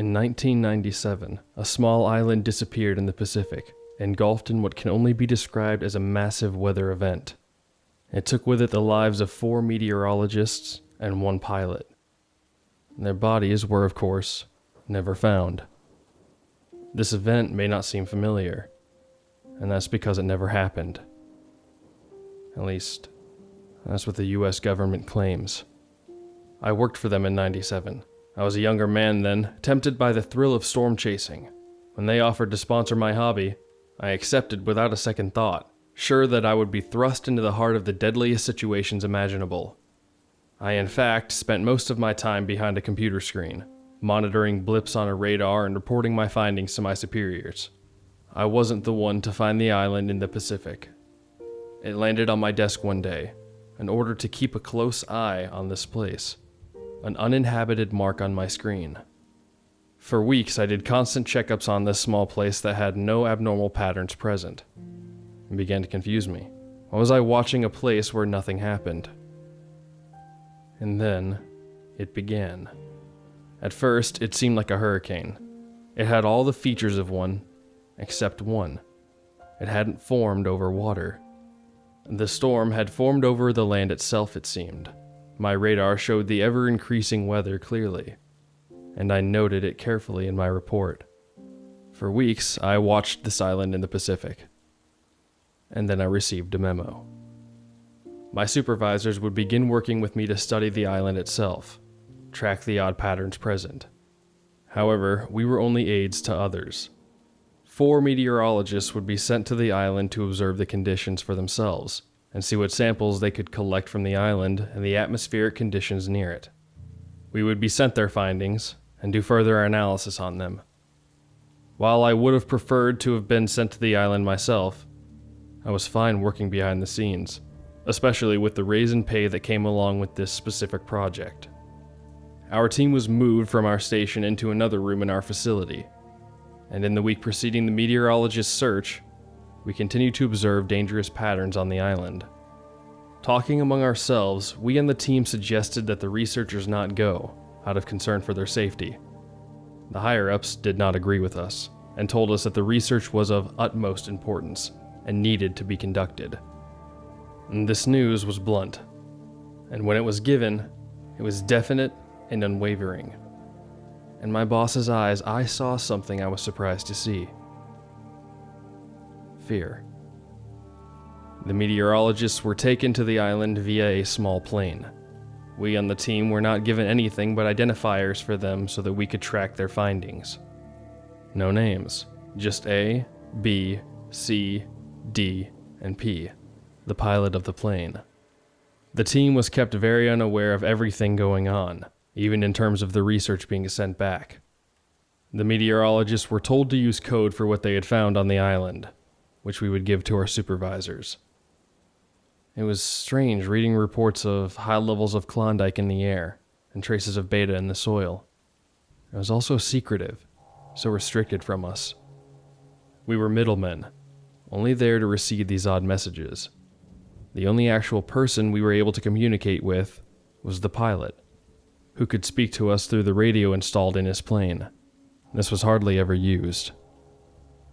In 1997, a small island disappeared in the Pacific, engulfed in what can only be described as a massive weather event. It took with it the lives of 4 meteorologists and 1 pilot. Their bodies were, of course, never found. This event may not seem familiar, and that's because it never happened. At least, that's what the US government claims. I worked for them in '97. I was a younger man then, tempted by the thrill of storm chasing. When they offered to sponsor my hobby, I accepted without a second thought, sure that I would be thrust into the heart of the deadliest situations imaginable. I, in fact, spent most of my time behind a computer screen, monitoring blips on a radar and reporting my findings to my superiors. I wasn't the one to find the island in the Pacific. It landed on my desk one day, in order to keep a close eye on this place, an uninhabited mark on my screen. For weeks, I did constant checkups on this small place that had no abnormal patterns present. It began to confuse me. Why was I watching a place where nothing happened? And then, it began. At first, it seemed like a hurricane. It had all the features of one, except one. It hadn't formed over water. The storm had formed over the land itself, it seemed. My radar showed the ever-increasing weather clearly, and I noted it carefully in my report. For weeks, I watched this island in the Pacific. And then I received a memo. My supervisors would begin working with me to study the island itself, track the odd patterns present. However, we were only aides to others. 4 meteorologists would be sent to the island to observe the conditions for themselves, and see what samples they could collect from the island and the atmospheric conditions near it. We would be sent their findings, and do further analysis on them. While I would have preferred to have been sent to the island myself, I was fine working behind the scenes, especially with the raise in pay that came along with this specific project. Our team was moved from our station into another room in our facility, and in the week preceding the meteorologist's search, we continued to observe dangerous patterns on the island. Talking among ourselves, we and the team suggested that the researchers not go, out of concern for their safety. The higher-ups did not agree with us, and told us that the research was of utmost importance, and needed to be conducted. And this news was blunt, and when it was given, it was definite and unwavering. In my boss's eyes, I saw something I was surprised to see. Fear. The meteorologists were taken to the island via a small plane. We on the team were not given anything but identifiers for them so that we could track their findings. No names, just A, B, C, D, and P, the pilot of the plane. The team was kept very unaware of everything going on, even in terms of the research being sent back. The meteorologists were told to use code for what they had found on the island, which we would give to our supervisors. It was strange reading reports of high levels of Klondike in the air and traces of beta in the soil. It was also secretive, so restricted from us. We were middlemen, only there to receive these odd messages. The only actual person we were able to communicate with was the pilot, who could speak to us through the radio installed in his plane. This was hardly ever used.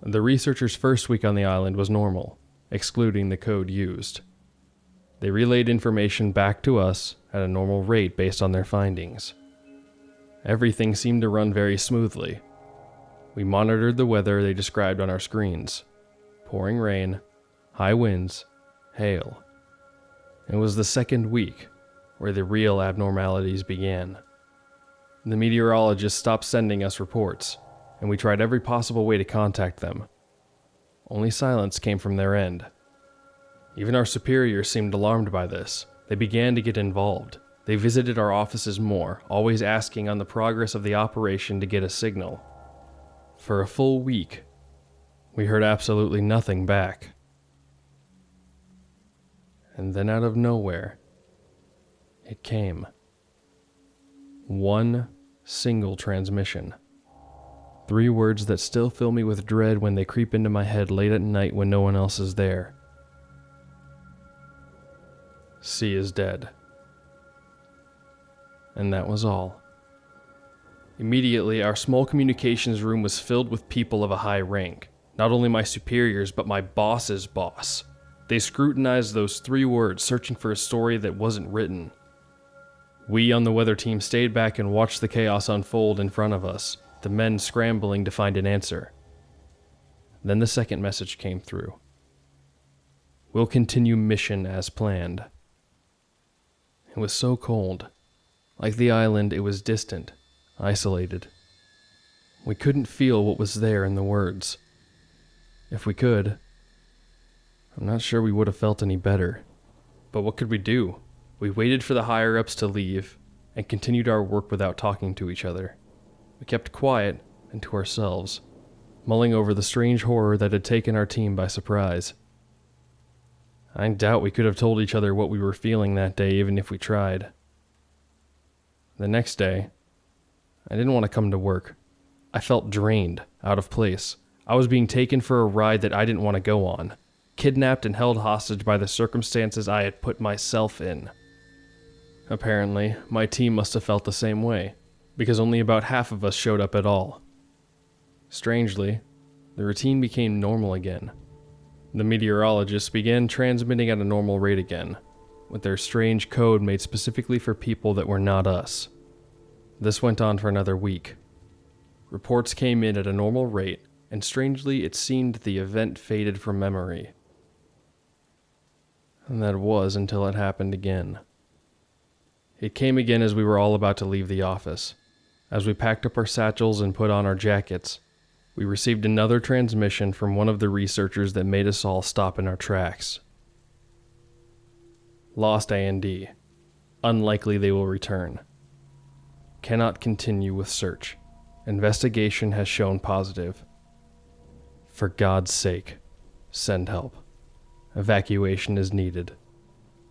The researchers' first week on the island was normal, excluding the code used. They relayed information back to us at a normal rate based on their findings. Everything seemed to run very smoothly. We monitored the weather they described on our screens. Pouring rain, high winds, hail. It was the second week where the real abnormalities began. The meteorologists stopped sending us reports, and we tried every possible way to contact them. Only silence came from their end. Even our superiors seemed alarmed by this. They began to get involved. They visited our offices more, always asking on the progress of the operation to get a signal. For a full week, we heard absolutely nothing back. And then out of nowhere, it came. One single transmission. 3 words that still fill me with dread when they creep into my head late at night when no one else is there. C is dead. And that was all. Immediately, our small communications room was filled with people of a high rank. Not only my superiors, but my boss's boss. They scrutinized those 3 words, searching for a story that wasn't written. We on the weather team stayed back and watched the chaos unfold in front of us, the men scrambling to find an answer. Then the second message came through. We'll continue mission as planned. It was so cold. Like the island, it was distant, isolated. We couldn't feel what was there in the words. If we could, I'm not sure we would have felt any better. But what could we do? We waited for the higher-ups to leave and continued our work without talking to each other. We kept quiet and to ourselves, mulling over the strange horror that had taken our team by surprise. I doubt we could have told each other what we were feeling that day even if we tried. The next day, I didn't want to come to work. I felt drained, out of place. I was being taken for a ride that I didn't want to go on, kidnapped and held hostage by the circumstances I had put myself in. Apparently, my team must have felt the same way, because only about half of us showed up at all. Strangely, the routine became normal again. The meteorologists began transmitting at a normal rate again, with their strange code made specifically for people that were not us. This went on for another week. Reports came in at a normal rate, and strangely it seemed the event faded from memory. And that was until it happened again. It came again as we were all about to leave the office. As we packed up our satchels and put on our jackets, we received another transmission from one of the researchers that made us all stop in our tracks. Lost A&D. Unlikely they will return. Cannot continue with search. Investigation has shown positive. For God's sake, send help. Evacuation is needed.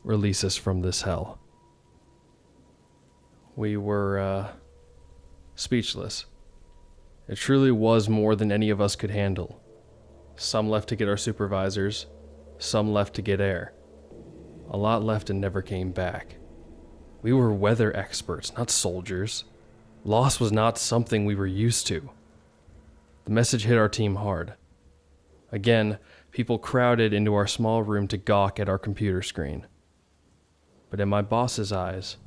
Release us from this hell. We were, speechless. It truly was more than any of us could handle. Some left to get our supervisors, some left to get air. A lot left and never came back. We were weather experts, not soldiers. Loss was not something we were used to. The message hit our team hard. Again, people crowded into our small room to gawk at our computer screen. But in my boss's eyes,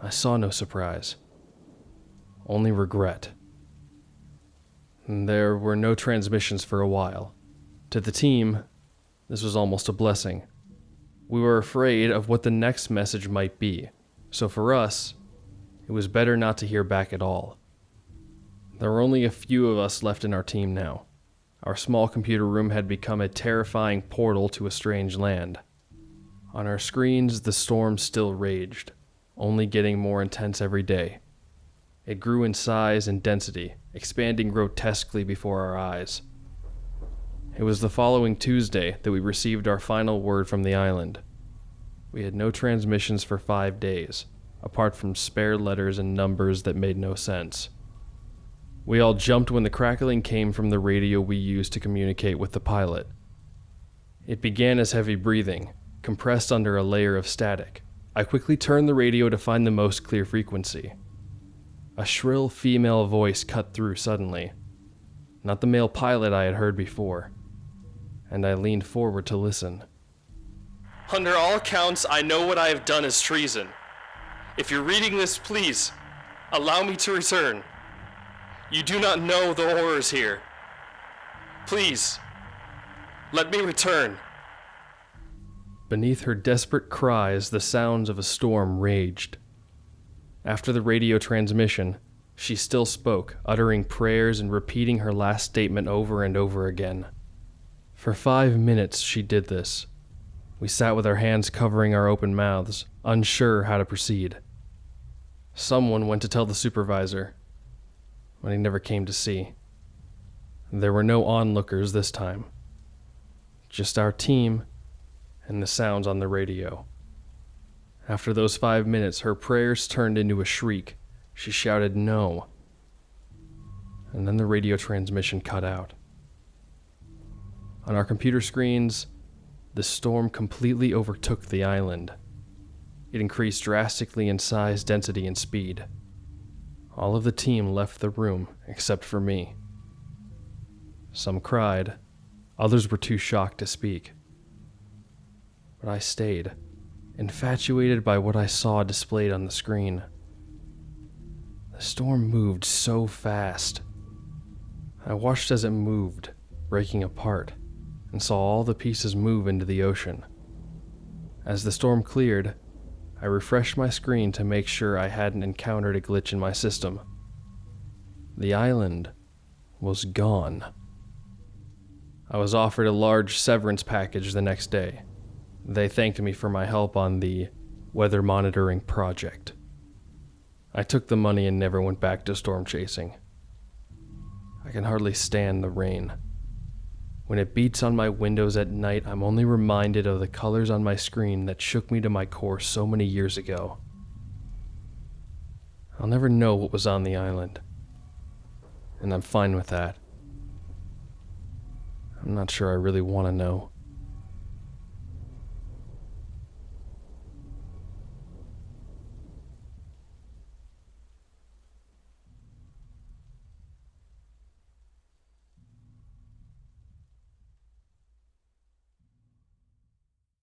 I saw no surprise. Only regret. There were no transmissions for a while. To the team, this was almost a blessing. We were afraid of what the next message might be, so for us, it was better not to hear back at all. There were only a few of us left in our team now. Our small computer room had become a terrifying portal to a strange land. On our screens, the storm still raged, only getting more intense every day. It grew in size and density, expanding grotesquely before our eyes. It was the following Tuesday that we received our final word from the island. We had no transmissions for 5 days, apart from spare letters and numbers that made no sense. We all jumped when the crackling came from the radio we used to communicate with the pilot. It began as heavy breathing, compressed under a layer of static. I quickly turned the radio to find the most clear frequency. A shrill female voice cut through suddenly. Not the male pilot I had heard before. And I leaned forward to listen. Under all accounts, I know what I have done is treason. If you're reading this, please, allow me to return. You do not know the horrors here. Please, let me return. Beneath her desperate cries, the sounds of a storm raged. After the radio transmission, she still spoke, uttering prayers and repeating her last statement over and over again. For 5 minutes she did this. We sat with our hands covering our open mouths, unsure how to proceed. Someone went to tell the supervisor, but he never came to see. There were no onlookers this time. Just our team and the sounds on the radio. After those 5 minutes, her prayers turned into a shriek. She shouted no. And then the radio transmission cut out. On our computer screens, the storm completely overtook the island. It increased drastically in size, density, and speed. All of the team left the room except for me. Some cried, others were too shocked to speak. But I stayed, infatuated by what I saw displayed on the screen. The storm moved so fast. I watched as it moved, breaking apart, and saw all the pieces move into the ocean. As the storm cleared, I refreshed my screen to make sure I hadn't encountered a glitch in my system. The island was gone. I was offered a large severance package the next day. They thanked me for my help on the weather monitoring project. I took the money and never went back to storm chasing. I can hardly stand the rain. When it beats on my windows at night, I'm only reminded of the colors on my screen that shook me to my core so many years ago. I'll never know what was on the island, and I'm fine with that. I'm not sure I really want to know.